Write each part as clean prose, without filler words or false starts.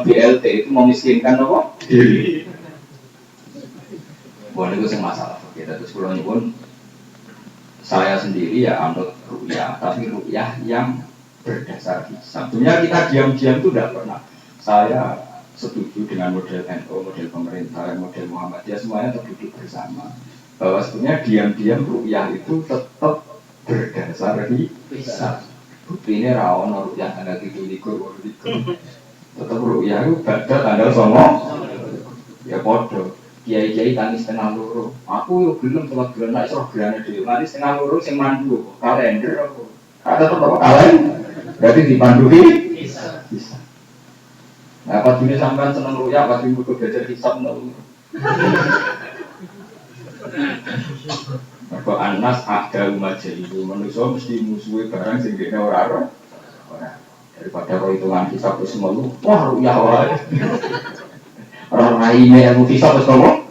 BLT itu memiskinkan apa? Diri. Bukan itu yang masalah. Kita terus pulang pun saya sendiri ya anut ru'yah, tapi ru'yah yang berdasar hisab. Sebenarnya kita diam-diam itu tidak pernah. Saya setuju dengan model NU, model pemerintah, model Muhammadiyah, semuanya terduduk bersama. Bahwa sebenarnya diam-diam ru'yah itu tetap berdasar hisab. Bukti ini rawon ru'yah tanggal 7 tetap ru'yah itu pada tanggal 9. Ya bodoh. Kiai-kiai tangis setengah loro. Aku yo belum sholat bulan naik sholat bulan dhewe. Mari setengah loro sing mandu kalender aku. Ada tetep kalender. Berarti dipandu bisa. Nah, pas ini sampean seneng ruya, pas ini butuh belajar hisab nol. Mergo anas ada umat jadi manusia mesti musuhi barang sing dene ora. Daripada kau hitungan hisab wis melu. Wah, ruya wae. Orang lainnya yang bisa terus ngomong.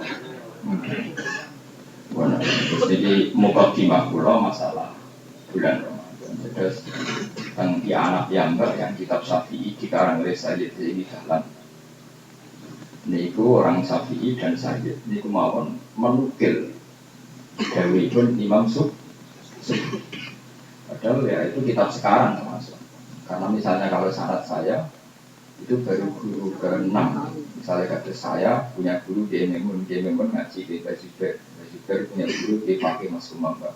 Terus jadi mukadimah pula masalah bulan Ramadan. Terus tentang anak Yambar yang kitab Syafi'i dikarang oleh Sayyid ini dalam. Niku orang Syafi'i dan Sayyid niku mawon menukil Dewi pun Imam Syafi'i. Padahal ya itu kitab sekarang termasuk. Karena misalnya kalau syarat saya itu baru guru ke-6. Misalnya kata saya punya guru di Memun ngaji di Bajiber punya guru di Fakih Mas Kumamba.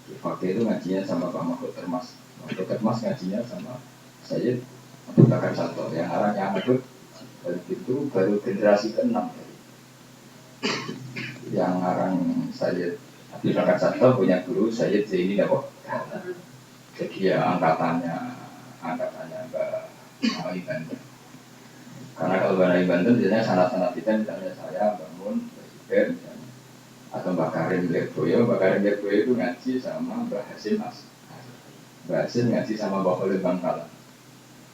Di Fakih itu ngajinya sama Pak Mahfud Termas. Mahfud Termas ngajinya sama Sayyid Abu Bakar Sato. Yang arahnya Mahfud itu baru generasi ke-6. Yang arang Sayyid Abu Bakar Sato punya guru Sayyid Zaini Dawah. Jadi ya angkatannya Mbak Ali Banten. Karena kalau Mbak Ali Banten biasanya sanat-sanat kita misalnya saya bangun Bajiber misalnya atau Mbak Karim Lirboyo itu ngaji sama Mbak Hasim Mas. Mbak Hasim ngaji sama Mbak Khalil Bangkalan.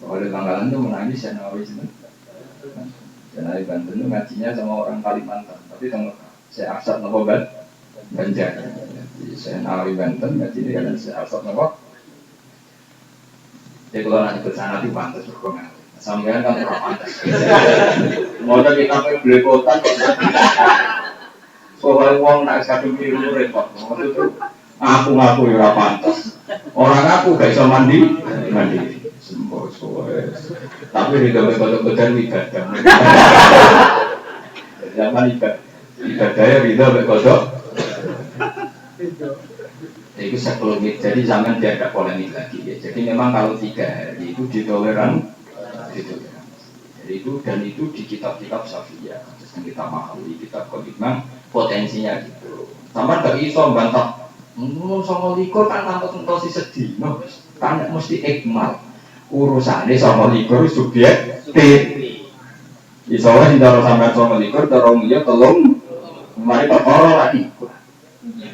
Mbak Khalil Bangkalan itu menangis Senawi Banten. Senawi Banten itu ngajinya sama orang Kalimantan, tapi tengok saya Arsad Nopobat Banjar. Jadi Senawi Banten ngaji dengan saya Arsad Nopobat. Jadi kalau nanti bersama itu pantas berkomentar. Sampai kan orang pantas. Mau kita beli kota. Soalnya uang nak kadung biru repot. Ngaku ya pantas. Orang aku gak bisa mandi. Sembuh soalnya. Tapi di dalam betul-betul ibadah. Zaman ibadahnya beda bekodok. Itu sekelumit. Jadi jangan dianggap polemik lagi. Ya. Jadi memang kalau 3 hari itu ditoleran. Jadi itu di kitab-kitab Syafi'iyah. Terus kita mahali kitab komitmen potensinya gitu. Sampai gak bisa bantah. Sama likur kan tanpa tentosi sedih. Kan mesti ikmal. Urusannya sama likur subjek T. Soalnya tidak harus sampai sama likur, terong dia tolong. Mari perkara lagi.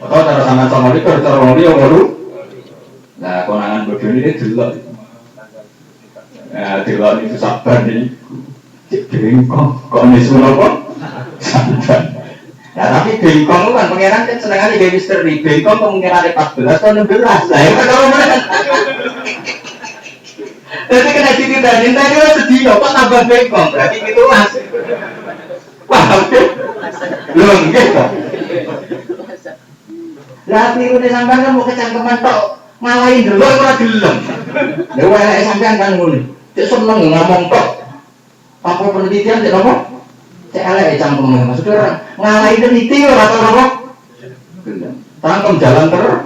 Atau cara sama likur, terong dia baru. Nah konangan bodoh ini jelas. Nah jelas itu sabar nih. Bengkong, kok nisun apa? Sabar. Nah tapi bengkong itu kan pengeran kan senangannya kayak misteri. Bengkong kemungkinan ada 14 atau 16. Nah itu kalau mana? Jadi kena ditindalin tadi lo sedih, kok tambah bengkong? Berarti gitu mas. Paham ya? Belum gitu. Lah tiru deh sampean kan mau kecangkeman tok ngalahin dulu ora gelem. Ya wae sampean kan ngono. Cek seneng ngomong tok. Apa penelitian cek apa? Cek elek cangkeme. Maksudnya ngalahin peneliti ora tau apa? Gelem. Tangkem jalan terus.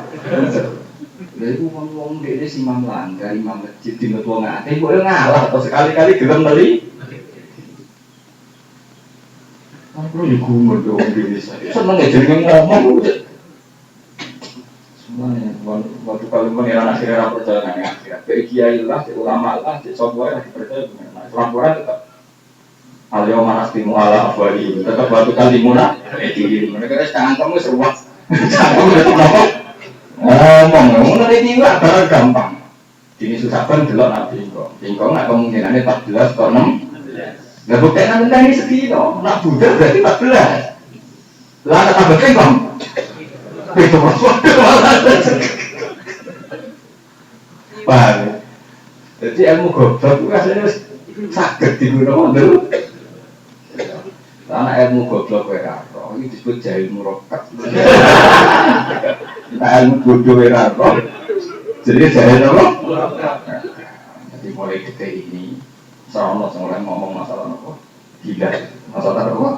Lha iku wong dhewe Imam Langgar, imam masjid dina wong akeh kok ngalah atau sekali-kali gelem neli. Aku yo gumun wong dhewe. Seneng jenenge ngomong. Semuanya, waktu kalau mengira akhirnya percaya dengan akhirat, dari kiai lah, ulama lah, software percaya dengan laporan tetap. Alio manas timu ala afwali, tetap batu kali muna. Mereka tangan kamu seruak, tangan kamu itu apa? Ngomong dari tiga barang gampang. Ini susah pun delok nabi bingkong, nak kemungkinannya 14 atau 6. Gak bukti nanti ini segini, nak budak berarti 14. Lah kata bingkong. Itu paham. Jadi ilmu goblok itu rasanya Saged digunakan lho. Karena ilmu goblok weraro, ini disebut jahil murokat. Nah ilmu bodoh weraro, jadi jahil apa? Jadi mulai detik ini, seorang orang ngomong masalah apa? Gila, masalah apa?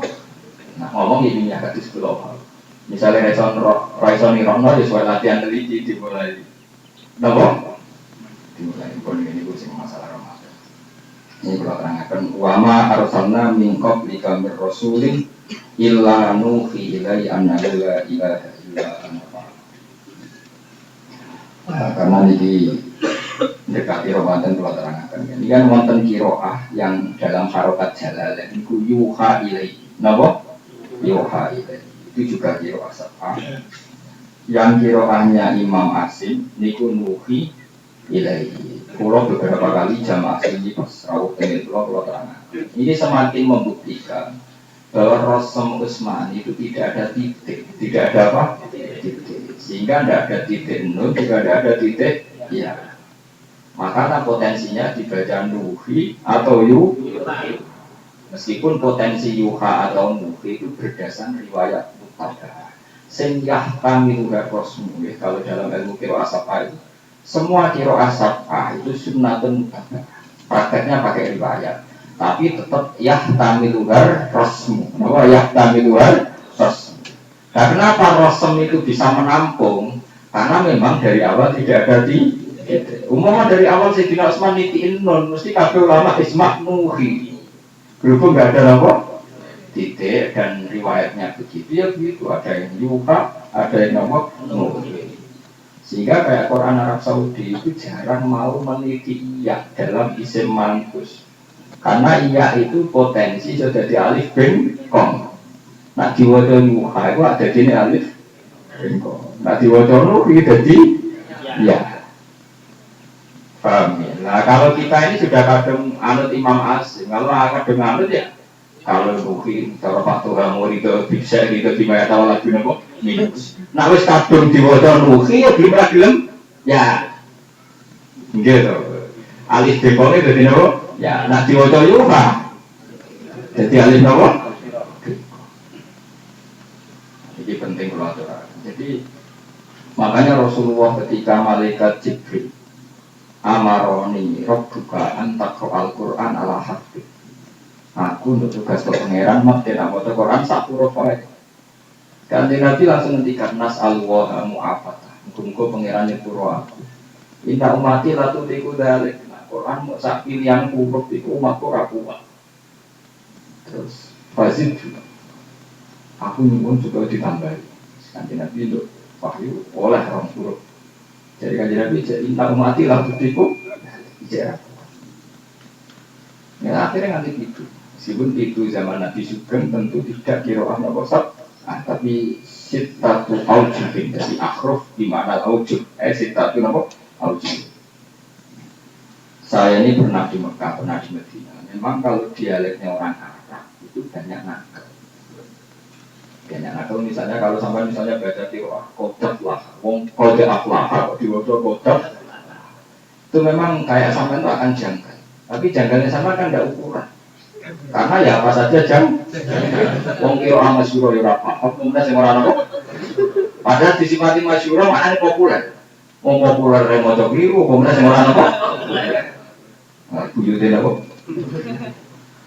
Nah ngomong ini agak disebut apa? Misalnya Raison Irono, ya soal latihan teliti dimulai. Kenapa? Dimulai pun ini sih masalah Ramadan. Ini kalau terangkan wama arsalna min qablika mir rasulin illa nuhi ilai annahu la ilaha illa ana. Karena ini mendekati Ramadan kalau terangkan. Ini kan wonten qiraah yang dalam harokat jalalah iku yuha ilai. Napa? Yuha ilai. Itu juga qiraah sab'ah. Yang qiraahnya Imam Asim niku nuhi ilai. Pulau beberapa kali jamaah ini pas rawuh ini pulau terangkan. Ini semakin membuktikan bahwa Rasul Utsmani itu tidak ada titik, tidak ada apa? Titik. Sehingga tidak ada titik nol, juga tidak ada titik ya. Maka potensinya dibaca nuhi atau yu. Meskipun potensi yuha atau nuhi itu berdasarkan riwayat mutada. Sehingga kami juga kosmu ya, kalau dalam ilmu qiraah sab'ah itu semua qiraah sab'ah itu sunnatun mutada. Prakteknya pakai riwayat. Tapi tetap yahtamiluhar rasmu. Bahwa yahtamiluhar rasmu. Nah, kenapa rasm itu bisa menampung? Karena memang dari awal tidak ada di umumnya dari awal Sayyidina Utsman nitiin non mesti kabeh ulama isma nuhi. Berhubung nggak ada apa? Titik dan riwayatnya begitu ya begitu. Ada yang yuha, ada yang apa? Nuhi. Sehingga kayak Quran Arab Saudi itu jarang mau meneliti iya dalam isim mankus. Karena iya itu potensi sudah di alif bin kom. Nah diwaca yuha itu ada di alif bin kom. Nah diwaca nuhi jadi iya. Paham ya? Nah kalau kita ini sudah kadang anut Imam Asim. Kalau kadang anut ya kalau nuhi cara Pak Tuhan mau itu bisa gitu dimana tahu lagi nopo minus. Nah wis kadung diwaca nuhi ya belum gelem ya. Gitu. Alif bin kom itu dadi nopo? Ya, nak diwaca yuha. Jadi alif nopo? Ini penting kalau aturan. Jadi makanya Rasulullah ketika malaikat Jibril amaroni rabbuka antakro al-Quran ala hafid. Aku untuk tugas ke pangeran makin amota Quran sak huruf wae. Kanjeng Nabi langsung ngendikan nas'alullah mu'afatah. Muga-muga pangeran nyepuro aku. Inna umati latu tiku dalik. Quran mau sak pilihan huruf itu umatku ora kuat. Terus Fazid juga. Aku nyuwun juga ditambahi. Kanjeng Nabi itu wahyu oleh orang huruf. Jadi kanjeng Nabi jadi inna umati latu tiku dalik. Ya akhirnya nganti gitu. Meskipun itu zaman Nabi Sugeng tentu tidak qiraah napa tapi sitatu aujubin dari akhruf di mana aujub sitatu napa aujub. Saya ini pernah di Mekah, pernah di Medina. Memang kalau dialeknya orang Arab itu banyak nakal. Banyak nakal misalnya kalau sampai misalnya baca qiraah qadaf lah, wong qadaf lah, diwaca qadaf. Itu memang kayak sampai itu akan janggal. Tapi janggalnya sama kan tidak ukuran. Karena ya apa saja wong qiraah masyhur ya ora paham, kemudian sing ora ono. Padahal disifati masyhur maknane populer. Wong populer e maca kliru, kemudian sing ora ono. Buyutnya apa?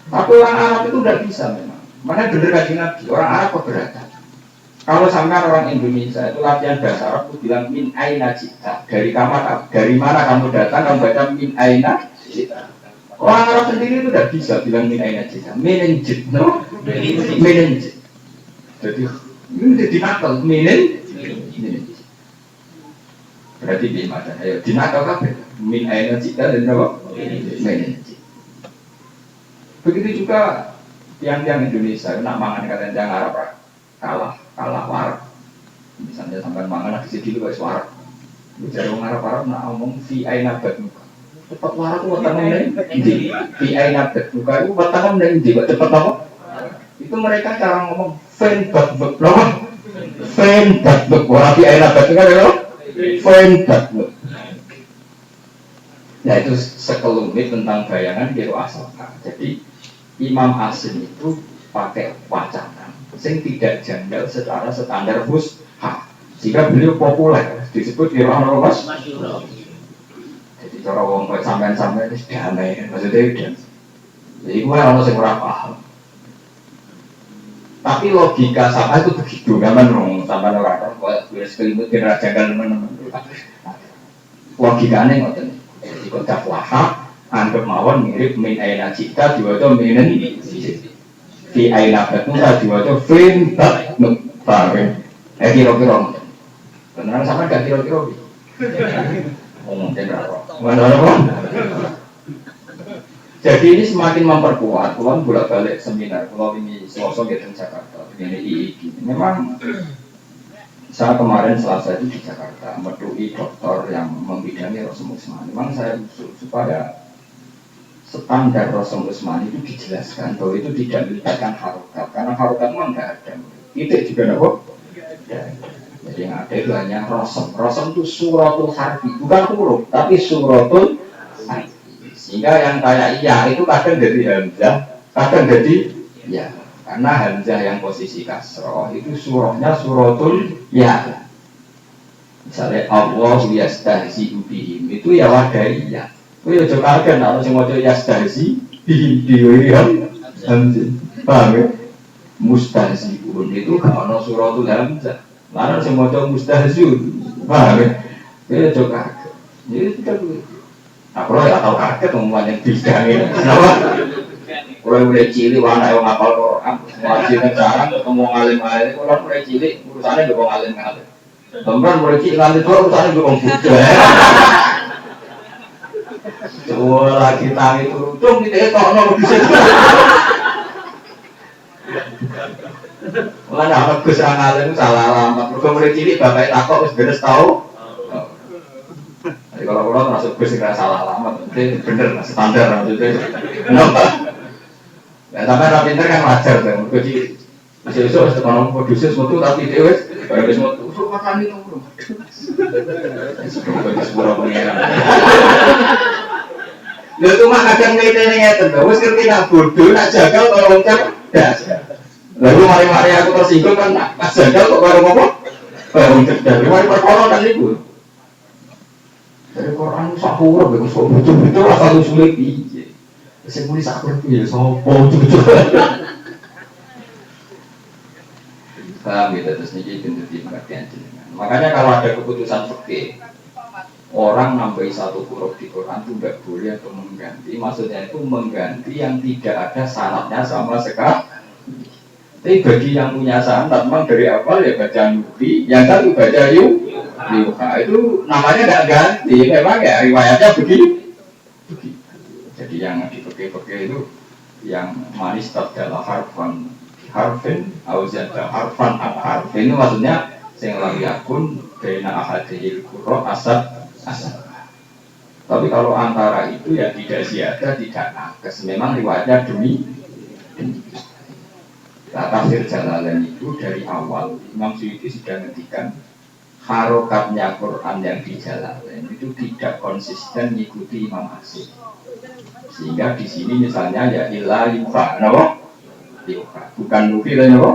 Tapi orang Arab itu tidak bisa memang. Makanya bener kaji Nabi, orang Arab keberatan. Kalau sampai orang Indonesia itu latihan bahasa Arab itu bilang min aina cita. Dari mana kamu datang, kamu baca min aina cita. Orang Arab sendiri itu tidak bisa bilang min aina cita. Menenjit, no? Menenjit. Jadi ini jadi nakal, menenjit. Berarti di mana? Ayo dinakal kabeh. Min aina cita dan apa? Menenjit. Begitu juga tiang-tiang Indonesia nak mangan kalian tiang Arab kalah warak. Misalnya sampai mangan di sini juga warak. Bicara orang Arab nak ngomong fi aina batnuka. Cepat warak itu bertanggung di fi aina batnuka itu bertanggung di cepat apa? Itu mereka cara ngomong fen batnuk, loh. Fen batnuk, orang fi aina batnuka loh. Fen batnuk. Nah itu sekelumit tentang bayangan kiro asal. Jadi Imam Asim itu pakai wacana sing tidak janggal secara standar fushah. Jika beliau populer disebut kiro mas. Jadi cara wong kok sampean-sampean wis damai maksudnya udah. Jadi gue orang sing ora paham. Tapi logika sama itu begitu, nggak menurut sama orang kok gue sekelimut kira janggal teman-teman. Logikanya ngoten. Jadi kok wahab anggap mawon mirip min aina cipta diwaca minen di aina batnusa diwaca fin batnu paham ya? Kira-kira beneran sama gak kira-kira ngomong jenderal jadi ini semakin memperkuat kalau bolak-balik seminar kalau ini Selasa di Jakarta ini memang saya kemarin Selasa itu di Jakarta medui dokter yang membidangi Rasul Usmani. Memang saya usul supaya standar Rasul Usmani itu dijelaskan bahwa itu tidak melibatkan harokat karena harokat memang nggak ada. Itu juga nggak ya. Jadi yang ada itu hanya Rasul. Rasul itu suratul harfi bukan huruf tapi suratul harfi. Sehingga yang kayak iya itu kadang jadi hamzah, kadang jadi ya. Karena hamzah yang posisi kasroh itu surahnya suratul ya. Misalnya Allah yastahzi bihim itu ya wadaiyah. Itu ya juga kan kalau semua itu yastahzi bihim diwirihan hamzah. Paham ya? Mustahziun itu kalau suratul hamzah. Lalu semua itu mustahziun. Paham ya? Itu ya juga. Jadi kita aku ya tahu kaget ngomong yang bidang ini. Kenapa? Kalau mulai cilik, anak yang ngapal Quran, ngaji sekarang ketemu alim-alim, kalau mulai cilik urusannya gak mau alim-alim. Teman mulai cilik nanti tuh urusannya gak mau budak. Coba lagi tangi turun, kita itu orang bisa. Mana anak gus orang alim salah alamat. Kalau mulai cilik bapak takut harus beres tahu. Jadi kalau orang masuk gus nggak salah alamat, itu bener standar maksudnya. Kenapa? Ya sampai orang pinter kan wajar kan, jadi besok harus teman produser semua tapi dia wes baru semua usul makan itu bro. Sudah bagi sebuah pengiran. Lalu tuh mah kadang meetingnya tentu, wes ngerti nak bodoh, nak jagal kalau loncat, dah. Lalu mari-mari aku tersinggung kan, nak jagal kok baru ngomong, baru cerdas. Mari perkara kan itu. Dari Quran sahur, bagus betul-betul asal usulnya biji. Saya mulai sakit ya, sopo cucu. Paham gitu, terus ini jadi pengertian jenengan. Makanya kalau ada keputusan fikih, orang nambahi satu huruf di Quran itu tidak boleh atau mengganti. Maksudnya itu mengganti yang tidak ada syaratnya sama sekali. Tapi bagi yang punya syarat, memang dari awal ya baca Nubi, yang satu baca Yuha itu namanya tidak ganti. Memang ya riwayatnya begini. Jadi yang dipeke-peke itu yang manis adalah harfin auzada harfan harfin itu maksudnya sing lam yakun baina ahadil qurra asad. Tapi kalau antara itu ya tidak ziyadah tidak nakes. Memang riwayatnya demi. Nah, tafsir Jalalain itu dari awal Imam Suyuti sudah ngendikan harokatnya Quran yang di Jalalain itu tidak konsisten mengikuti Imam Asim. Sehingga di sini misalnya ya ilah yuha, kenapa? Yuha, bukan nufi lah kenapa?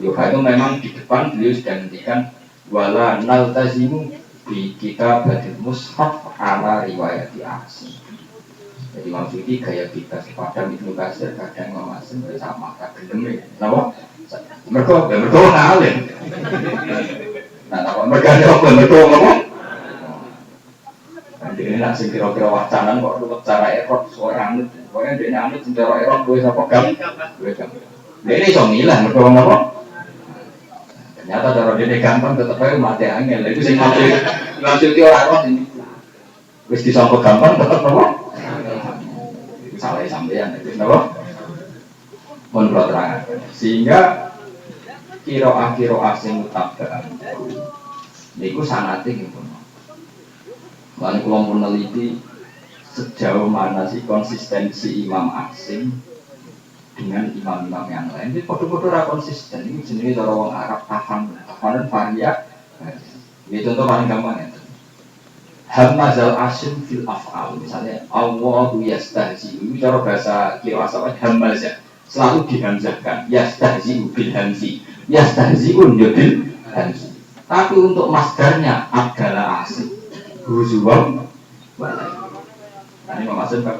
Yuha itu memang di depan beliau sudah ngendikan wala naltazimu bi kita badil mushaf ala riwayati Asim. Jadi maksudnya gaya kita sepadan Ibnu Katsir kadang Imam Asim sama kadang gelem, kenapa? Mereka ngalim. Nah, apa mereka ngomong? Ini nak sing kira-kira wacanan kok lu cara erot suara anut. Pokoknya dia anut cara erot gue sama pegang. Dia ini so milah mereka ngomong. Ternyata cara dia gampang tetap aja mati angin. Itu sing ngambil orang erot ini. Wis disangka gampang tetap ngomong. Itu salah sampean itu napa? Menurut terang. Sehingga kira-kira sing mutabaan. Niku sanate gitu. Lalu kalau meneliti sejauh mana sih konsistensi Imam Asim dengan imam-imam yang lain, ini foto-foto konsisten. Ini jenis orang Arab tahanan variat. Ini contoh paling gampang ya. hamazal asim fil af'al, misalnya Allahu yastahzi, itu cara bahasa kira asal hamazah selalu dihamzahkan, yastahzi bil hamzi, yastahziun bil hamzi. Tapi untuk masdarnya adalah asim huzuwam walai. Ini maksudnya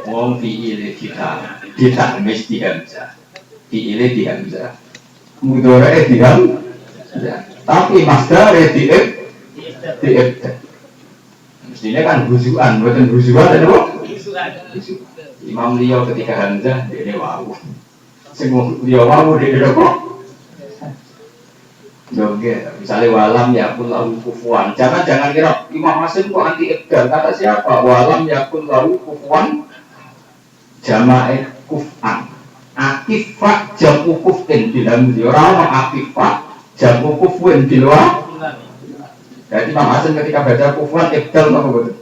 wong fi'il kita mesti hamzah, fi'il di hamzah, mudhari di hamzah, tapi masdar di mestinya kan huzuan, bukan huzuan dan apa? Imam Liya ketika hamzah dia wawu, semua dia wawu dia apa? Joget, misalnya walam yakun lahu kufuwan. Jangan kira Imam Hasim kok anti ibdal. Kata siapa? Walam yakun lahu kufuwan jama'i kuf'an. Akifah jamu kuf'in bilam di orang akifah jamu kuf'in di luar. Jadi Imam Hasim ketika baca kufuwan ibdal apa betul?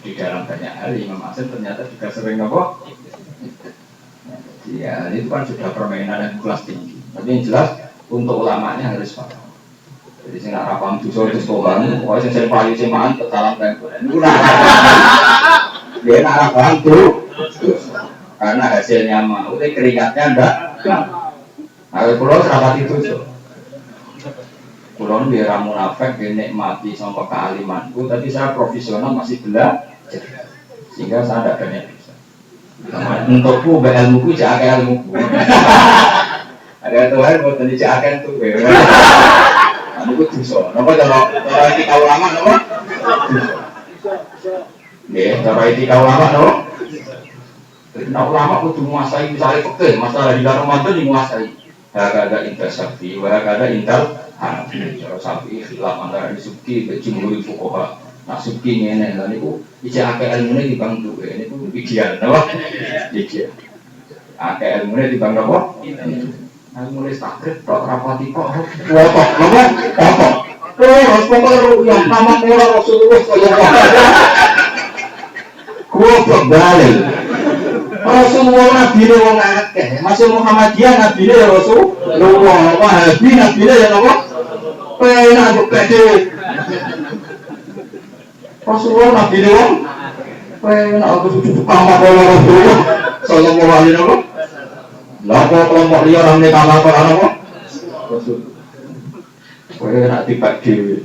Di dalam banyak hal Imam Hasim ternyata juga sering apa? Ya, itu kan sudah permainan yang kelas tinggi. Tapi yang jelas untuk ulamanya harus paham. Jadi saya nggak paham dosa itu sekolah. Pokoknya saya payu semaan tertalam tempo. Itu nak dia nak paham tuh. Karena hasilnya mau, tapi keringatnya enggak. Nah, pulau serapat itu tuh. Pulau biar ramu nafek, dinikmati sama kealimanku. Tapi saya profesional masih belajar, sehingga saya tidak banyak bisa. Untukku ilmuku jangan ilmuku. Ada Tuhan buat tadi akan tuh, anu itu dosa. Nopo kalau etika ulama nopo? Nih, kalau etika ulama nopo? Karena ulama kudu menguasai misalnya fikih, masalah di dalam Ramadan menguasai. Ada intel syafi'i, ada intel hanafi. Kalau syafi'i khilaf antara subki, jumhur fuqaha. Nah subki ini, dan itu ijazah ilmunya dibantu. Ini itu ideal, nopo? Ideal. Akeh ilmunya dibantu nopo? Aku mulai sakit, tak rapati kok. Wotok, apa? Harus pokoknya yang tamat orang Rasulullah Wotok balik. Rasulullah Nabi ini orang akeh. Masih Muhammadiyah Nabi ini ya Rasulullah. Wahabi Nabi ini ya apa? Penak untuk pede. Rasulullah Nabi ini orang penak untuk tamat orang Rasulullah Sallallahu alaihi wasallam. Lalu kelompok dia orang ini kamar apa? Kau nak tiba dewi.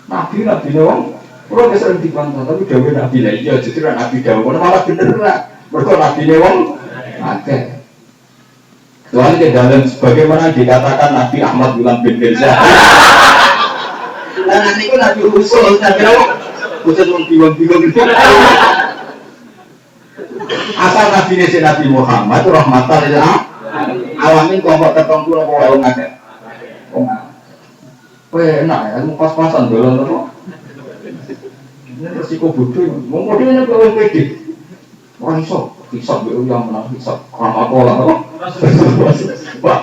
Nabi doang. Kalau dia sering dibantah, tapi dewi Nabi lah. Iya, justru Nabi doang. Malah bener lah. Mereka Nabi doang. Oke. Kecuali di dalam sebagaimana dikatakan Nabi Ahmad bin Mirza. Nah nanti itu Nabi usul. Nabi doang. Usul bingung-bingung. Asal Nabi ini Nabi Muhammad rahmatan lil alamin kelompok tertentu apa wae ngakeh. Enak ya, pas-pasan dolan apa? Ini resiko bodoh. Wong modene kok pede. Ora iso, hisab yang menang hisab. Ora pola apa? Wah.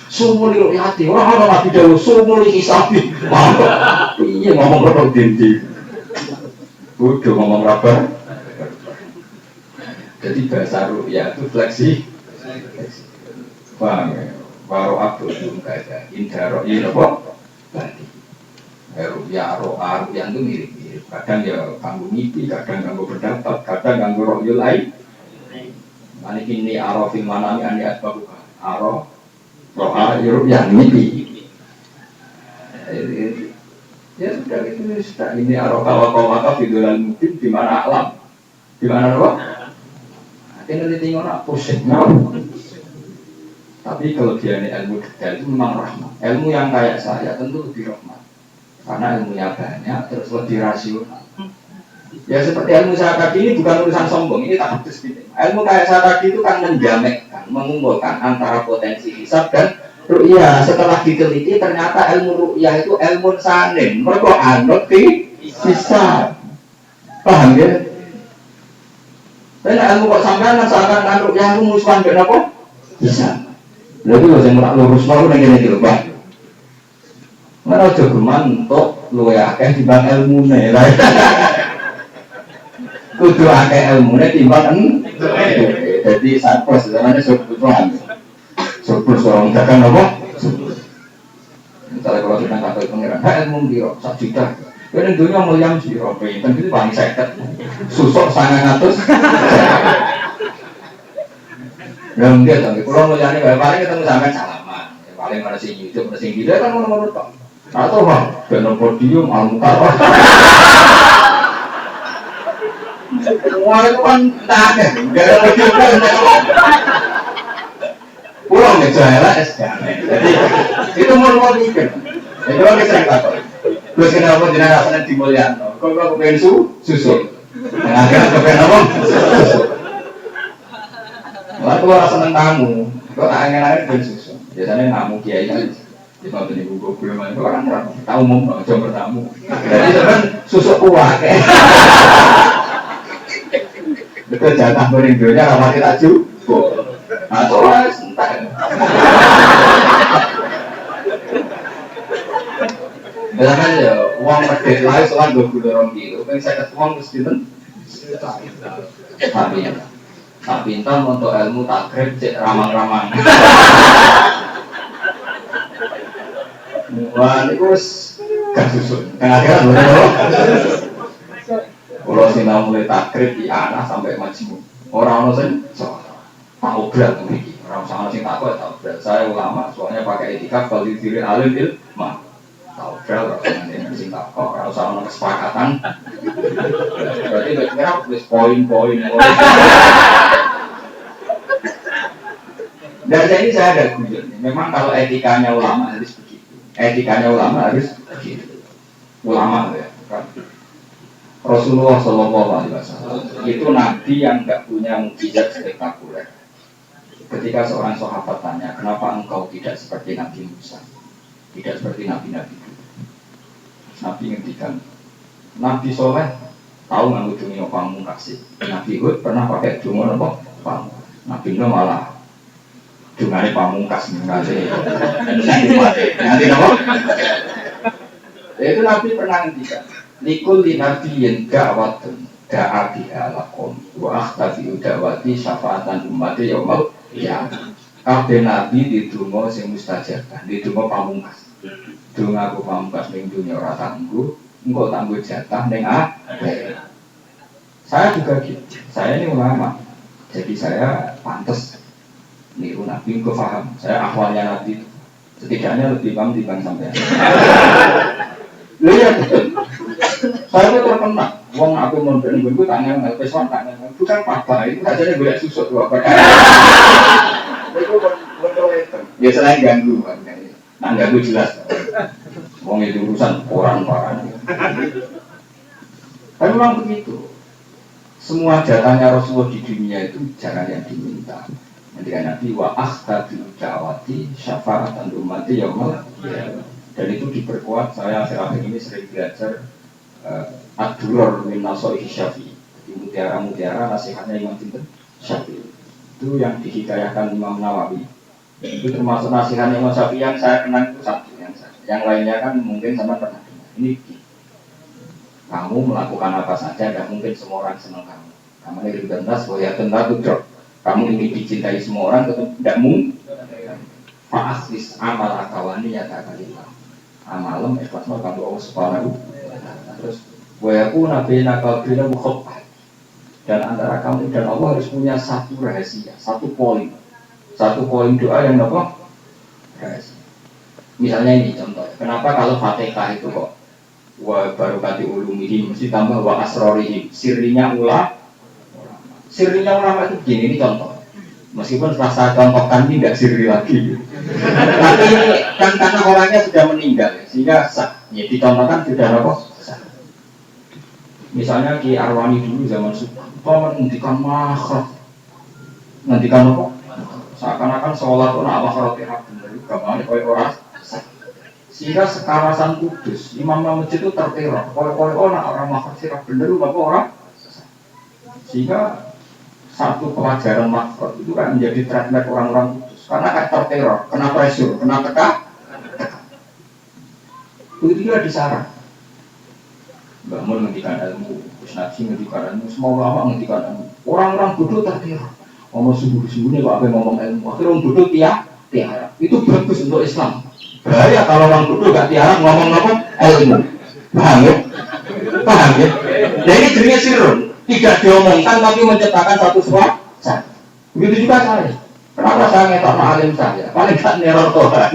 Sumuli hati, ora ana Nabi dawuh sumuli hisabi. Piye ngomong kok dindi. Bodoh ngomong rabar. Jadi bahasa ru'ya itu fleksi. Paham ya? Waro abdul jumkada indah ru'ya apa? Badi ru'ya ro'a ru'ya itu mirip-mirip. Kadang ya kanggo ngipi, kadang kanggo berdapat, kadang kanggo ru'yul lain. Ini kini arafil manami ani asbabuka araf ro'a ru'ya ngipi. Ya sudah itu sudah. Ini arafal waqawaka fidulal mungkin di mana alam, di mana apa? Ini tinggal nak pusing, tapi kalau dia ini ilmu detail itu memang rahmat. Ilmu yang kayak saya tentu lebih rahmat, karena ilmunya banyak, terus lebih rasional. Ya seperti ilmu saya tadi ini bukan urusan sombong, ini tak habis gitu. Ilmu kayak saya tadi itu kan menjamakkan, mengumpulkan antara potensi hisab dan ru'yah. Setelah diteliti ternyata ilmu ru'yah itu ilmu sanin, mereka anut di hisab. Paham ya? Dan ilmu kok sampean seakan kan yang musuhan ben apa? Bisa. Lha iki lho sing ora lurus mau nang kene iki lho, Pak. Ora aja geman tok luwe akeh timbang ilmune. Kudu akeh ilmune timbang jadi sarpos namanya surplusan. Surplus orang dagang apa? Misalnya kalau takut kita takut pengiran. Ilmu biro 1 juta. Karena dunia mulia biro, kan itu paling seket. Susuk 900. Belum dia tapi kalau mulia ini paling ketemu sampai salaman. Paling ada sing YouTube, ada sing video kan ngono-ngono tok. Atau bang, benar podium almukarrah. Semua itu kan tak ada, nggak ada podium kan. Pulang ke Jawa jadi itu mau mikir. Itu kan sering takut. Terus kenapa jenazah rasanya dimuliakan? Kok pengen susu? Akhirnya kepengen apa? Susu. Lalu orang seneng tamu, kok tak angin-angin pengen susu. Biasanya tamu kiai kan. Jadi kalau ini buku belum itu orang tahu umum, jam bertamu. Jadi sebenarnya susu kuah kayak. Betul jatah goreng dunia ramah kita cukup. Atau entah. Biasanya ya uang medit lain soal 20 orang kilo. Kan saya ketemu uang mesti tak pintar untuk ilmu takrib cek ramang-ramang. Wah, ini kus gak susun. Tengah-tengah boleh. Kalau sinau mulai takrib di anak sampai majmu. Orang sing tahu berat begini. Orang sama sing takut tahu berat. Saya ulama, soalnya pakai etika kalau diri alim ilmu. Tahu berat orang sing takut. Orang sama kesepakatan. Berarti kira tulis poin-poin. Dari ini saya ada guyon. Memang kalau etikanya ulama harus begitu. Etikanya ulama harus begitu. Ulama ya. Rasulullah Shallallahu Alaihi Wasallam itu nabi yang nggak punya mukjizat spektakuler. Ketika seorang sahabat tanya, kenapa engkau tidak seperti Nabi Musa, tidak seperti nabi-nabi itu? Nabi ngendikan, Nabi Soleh tahu nganggo dungo pamungkas. Nabi Hud pernah pakai dungo apa? Pamungkas. Nabi Nuh malah dungane pamungkas nanti apa? Itu Nabi pernah ngendikan. Likul linabiyin da'watun da'abiha lakum wa akhtafi udawati syafaatan umati yaumal ya kabeh nabi didungo sing mustajabah didungo pamungkas dungo aku pamungkas ning dunia ora tangguh engko tangguh jatah ning akhirat. Saya juga gitu, saya ini ulama jadi saya pantas niru nabi engko paham saya akhwalnya nabi setidaknya lebih paham dibanding sampean. Lihat saya itu terkenal, wong aku mau beli buku tanya nggak pesan tanya, bukan apa itu hanya boleh susut dua apa. Itu betul itu. Ya selain ganggu, nah ganggu jelas. Wong itu urusan orang. Tapi memang begitu. Semua jatahnya Rasulullah di dunia itu jangan yang diminta. Ketika Nabi wa akhtabi da'wati syafaatan ummati yaumil qiyamah. Dan itu diperkuat, saya akhir-akhir ini sering belajar Ad-Duror min Nasoih Syafi'i. Di mutiara-mutiara nasihatnya Imam Syafi'i. Itu yang dihikayahkan Imam Nawawi. Itu termasuk nasihatnya Imam Syafi'i yang saya kenal itu satu. Yang lainnya kan mungkin sama pernah dengar. Ini kamu melakukan apa saja, dan mungkin semua orang senang kamu. Kamu ini berbentas, ya tentu drop. Kamu ingin dicintai semua orang, tidak mungkin. Fa'aslis amal akawani ya ta'kalillah. Amalem ikhlas mau kamu Allah subhanahu. Terus wayaku nabi nakal bila mukhafah. Dan antara kamu dan Allah harus punya satu rahasia, satu poin doa yang apa? Rahasia. Misalnya ini contoh. Kenapa kalau Fatihah itu kok wa barokati ulumihim mesti tambah wa asrorihim, sirrinya ulama itu begini, ini contoh. Meskipun setelah saya contohkan ini tidak sirri lagi, tapi ini kan karena orangnya sudah meninggal, sehingga sah. Ya dicontohkan sudah apa? Sah. Misalnya Ki Arwani dulu zaman Sultan menghentikan makhluk, menghentikan apa? Seakan-akan sholat itu nak makhluk yang benar, gambarnya koi orang. Sehingga sekawasan Kudus, imam-imam masjid itu terteror. Koi nak orang makhluk yang benar, bapak orang. Sehingga satu pelajaran makhluk itu kan menjadi trademark orang-orang Kudus karena kan terteror, kena pressure, kena tekan. Begitu juga di sarang. Mbak Mun menghentikan ilmu, Gus Naji menghentikan ilmu, semua ulama menghentikan ilmu. Orang-orang bodoh terteror. Ngomong subuh-subuhnya kok apa ngomong ilmu, akhirnya orang bodoh tiara. Itu bagus untuk Islam. Bahaya kalau orang bodoh gak tiarap ngomong-ngomong ilmu. Paham ya? Paham ya? Ya ini jenisnya sirun. Tidak diomongkan tapi menciptakan satu suara. Begitu juga saya. Kenapa saya ngetok alim saya? Paling gak neror Tuhan.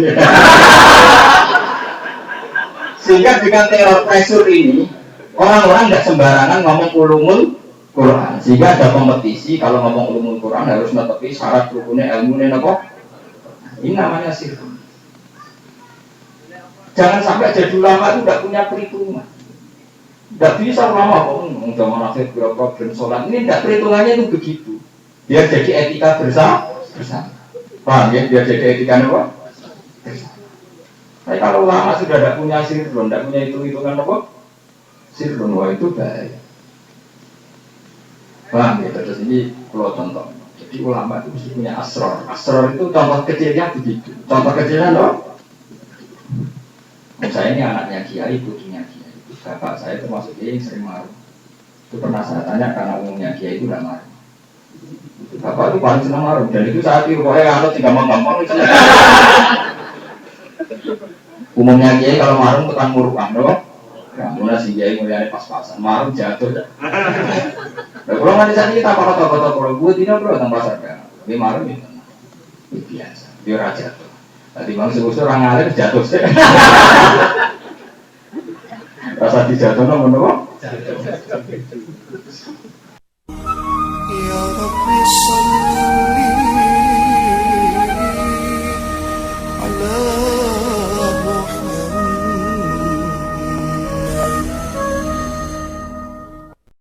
Sehingga dengan teror pressure ini, orang-orang nggak sembarangan ngomong ulumul Quran. Sehingga ada kompetisi kalau ngomong ulumul Quran harus menepi syarat rukunnya ilmu apa? Ini namanya sirun. Jangan sampai jadi ulama itu tidak punya perhitungan. Tidak bisa ulama kok zaman akhir berapa problem sholat ini tidak perhitungannya itu begitu. Dia jadi etika bersama. Paham ya? Dia jadi etika apa? Tapi kalau ulama sudah tidak punya sirun, tidak punya hitungan apa? Sirun, wah itu bahaya. Paham ya? Terus ini kalau contoh. Jadi ulama itu mesti punya asror. Asror itu contoh kecilnya begitu. Contoh kecilnya apa? Saya ini anaknya kiai, putrinya kiai. Bapak saya termasuk dia yang sering marah. Itu pernah saya tanya karena umumnya kiai itu tidak marah. Bapak itu paling senang marah. Dan itu saat itu pokoknya kalau gampang-gampang itu umumnya kiai kalau marah tukang murukan loh. Kamulah si kiai mulianya pas-pasan. Marah jatuh. Nah kalau nggak bisa kita kalau kalau gue tidak bro tentang pasar kan. Tapi marah itu biasa. Dia raja tuh. Tadi bang sebut orang ngalir jatuh sih. Rasa dijatuh nopo.